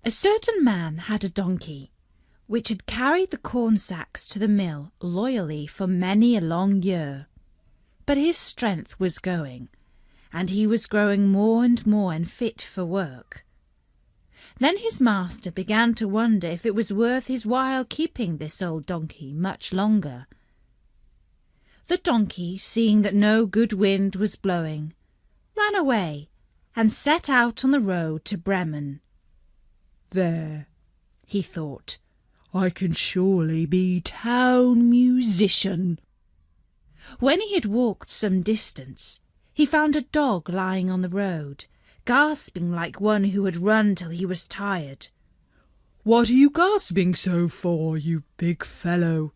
A certain man had a donkey, which had carried the corn sacks to the mill loyally for many a long year. But his strength was going, and he was growing more and more unfit for work. Then his master began to wonder if it was worth his while keeping this old donkey much longer. The donkey, seeing that no good wind was blowing, ran away and set out on the road to Bremen. "There," he thought, "I can surely be town musician." When he had walked some distance, he found a dog lying on the road, gasping like one who had run till he was tired. "What are you gasping so for, you big fellow?"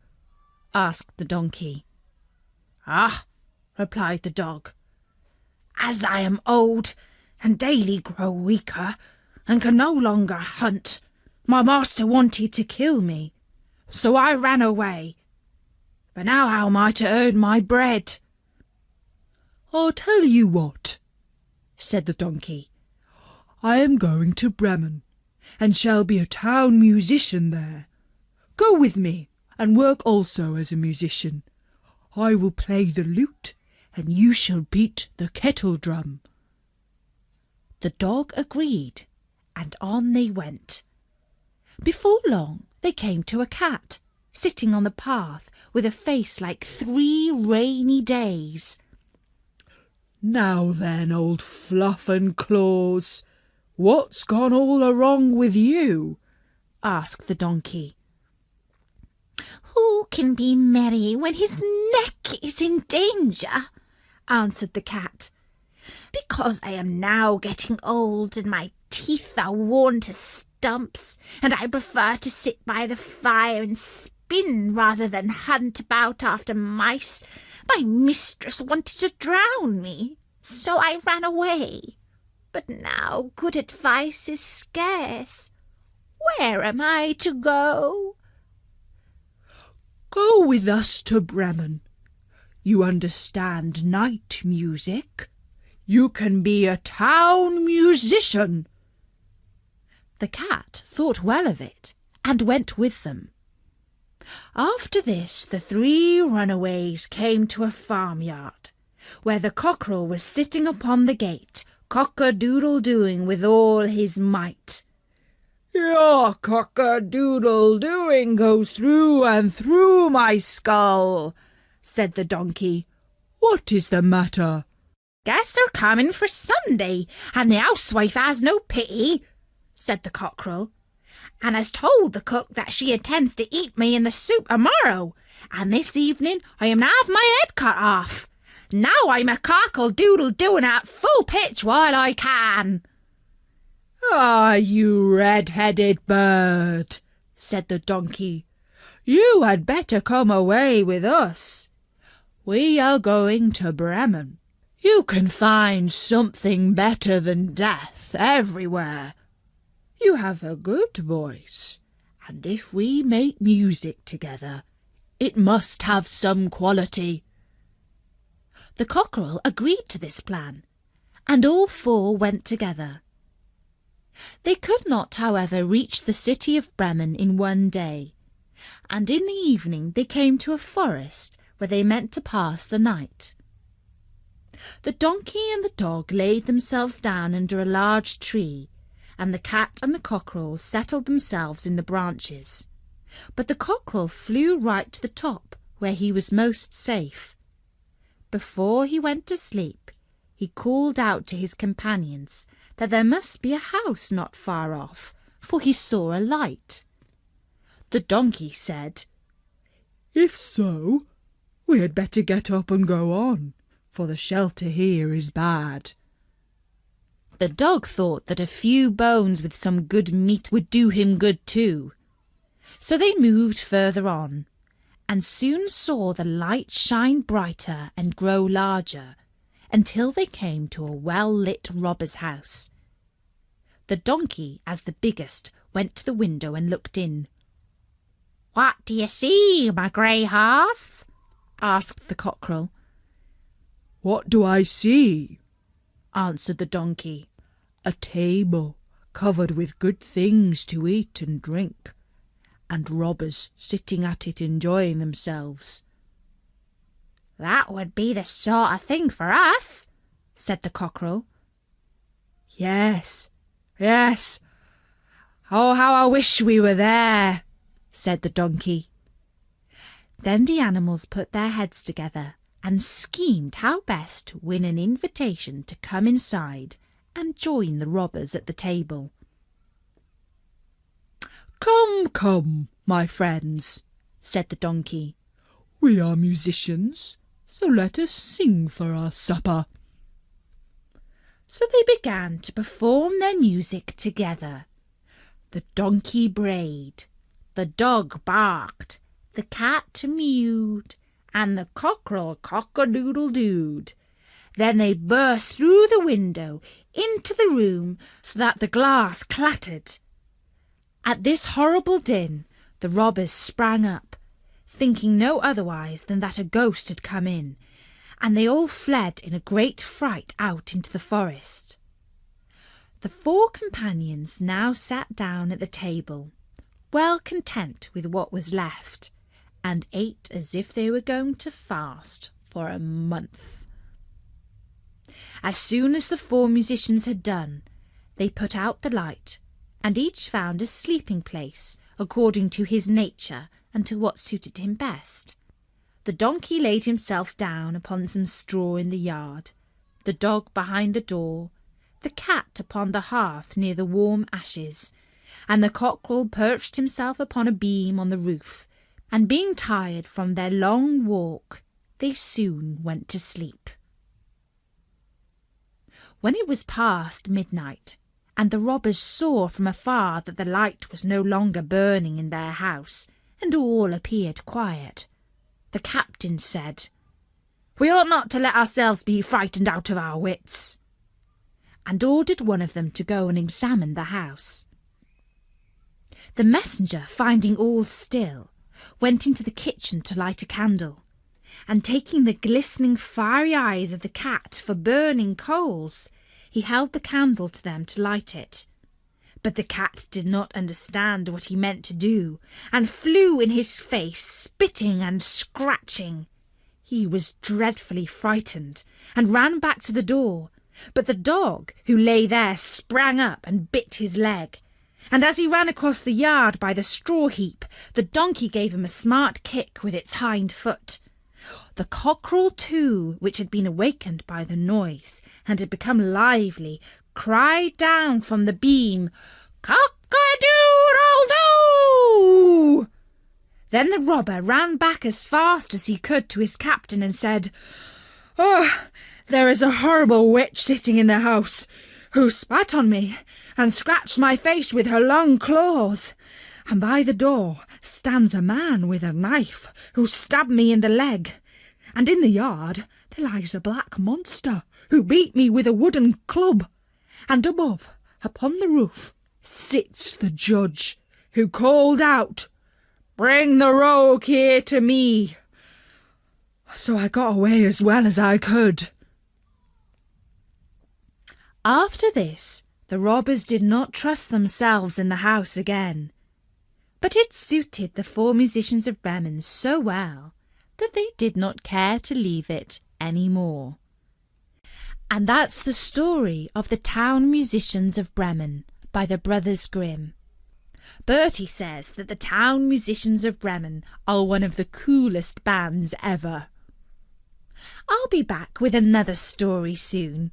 asked the donkey. "Ah," replied the dog, "as I am old and daily grow weaker and can no longer hunt, my master wanted to kill me, so I ran away. But now how am I to earn my bread?" "I'll tell you what," said the donkey. "I am going to Bremen, and shall be a town musician there. Go with me, and work also as a musician. I will play the lute, and you shall beat the kettle drum." The dog agreed, and on they went. Before long they came to a cat, sitting on the path with a face like 3 rainy days. "Now then, old Fluff and Claws, what's gone all wrong with you?" asked the donkey. "Who can be merry when his neck is in danger?" answered the cat. "Because I am now getting old and my teeth are worn to stumps, and I prefer to sit by the fire and spin rather than hunt about after mice. My mistress wanted to drown me, so I ran away. But now good advice is scarce. Where am I to go?" "Go with us to Bremen. You understand night music. You can be a town musician." The cat thought well of it and went with them. After this the 3 runaways came to a farmyard, where the cockerel was sitting upon the gate, cock-a-doodle-doing with all his might. "Your cock-a-doodle-doing goes through and through my skull," said the donkey. "What is the matter?" "Guests are coming for Sunday, and the housewife has no pity," said the cockerel, "and has told the cook that she intends to eat me in the soup tomorrow, and this evening I am to have my head cut off. Now I'm a cockle-doodle-doing at full pitch while I can." "Ah, you red-headed bird," said the donkey, "you had better come away with us. We are going to Bremen. You can find something better than death everywhere. You have a good voice, and if we make music together, it must have some quality." The cockerel agreed to this plan, and all 4 went together. They could not, however, reach the city of Bremen in one day, and in the evening they came to a forest where they meant to pass the night. The donkey and the dog laid themselves down under a large tree, and the cat and the cockerel settled themselves in the branches. But the cockerel flew right to the top, where he was most safe. Before he went to sleep, he called out to his companions that there must be a house not far off, for he saw a light. The donkey said, "If so, we had better get up and go on, for the shelter here is bad." The dog thought that a few bones with some good meat would do him good too. So they moved further on, and soon saw the light shine brighter and grow larger, until they came to a well-lit robber's house. The donkey, as the biggest, went to the window and looked in. "What do you see, my grey horse?" asked the cockerel. "What do I see?" answered the donkey. "A table covered with good things to eat and drink, and robbers sitting at it enjoying themselves. "That would be the sort of thing for us," said the cockerel. Yes, yes. Oh, how I wish we were there, said the donkey. Then the animals put their heads together and schemed how best to win an invitation to come inside and join the robbers at the table. Come, come, my friends, said the donkey. We are musicians, so let us sing for our supper. So they began to perform their music together. The donkey brayed, the dog barked, the cat mewed, and the cockerel cock-a-doodle-dooed. Then they burst through the window into the room so that the glass clattered. At this horrible din, the robbers sprang up, thinking no otherwise than that a ghost had come in, and they all fled in a great fright out into the forest. The four companions now sat down at the table, well content with what was left, and ate as if they were going to fast for a month. As soon as the four musicians had done, they put out the light, and each found a sleeping place according to his nature and to what suited him best. The donkey laid himself down upon some straw in the yard, the dog behind the door, the cat upon the hearth near the warm ashes, and the cockerel perched himself upon a beam on the roof, and being tired from their long walk, they soon went to sleep. When it was past midnight, and the robbers saw from afar that the light was no longer burning in their house, and all appeared quiet, the captain said, "We ought not to let ourselves be frightened out of our wits," and ordered one of them to go and examine the house. The messenger, finding all still, went into the kitchen to light a candle, and taking the glistening fiery eyes of the cat for burning coals, he held the candle to them to light it. But the cat did not understand what he meant to do, and flew in his face, spitting and scratching. He was dreadfully frightened, and ran back to the door, but the dog, who lay there, sprang up and bit his leg. And as he ran across the yard by the straw heap, the donkey gave him a smart kick with its hind foot. The cockerel, too, which had been awakened by the noise, and had become lively, cried down from the beam, "Cock-a-doodle-doo!" Then the robber ran back as fast as he could to his captain and said, "Oh, there is a horrible witch sitting in the house, who spat on me and scratched my face with her long claws. And by the door stands a man with a knife, who stabbed me in the leg. And in the yard there lies a black monster, who beat me with a wooden club. And above, upon the roof, sits the judge, who called out, 'Bring the rogue here to me.' So I got away as well as I could." After this, the robbers did not trust themselves in the house again. But it suited the four musicians of Bremen so well that they did not care to leave it any more. And that's the story of the Town Musicians of Bremen by the Brothers Grimm. Bertie says that the Town Musicians of Bremen are one of the coolest bands ever. I'll be back with another story soon.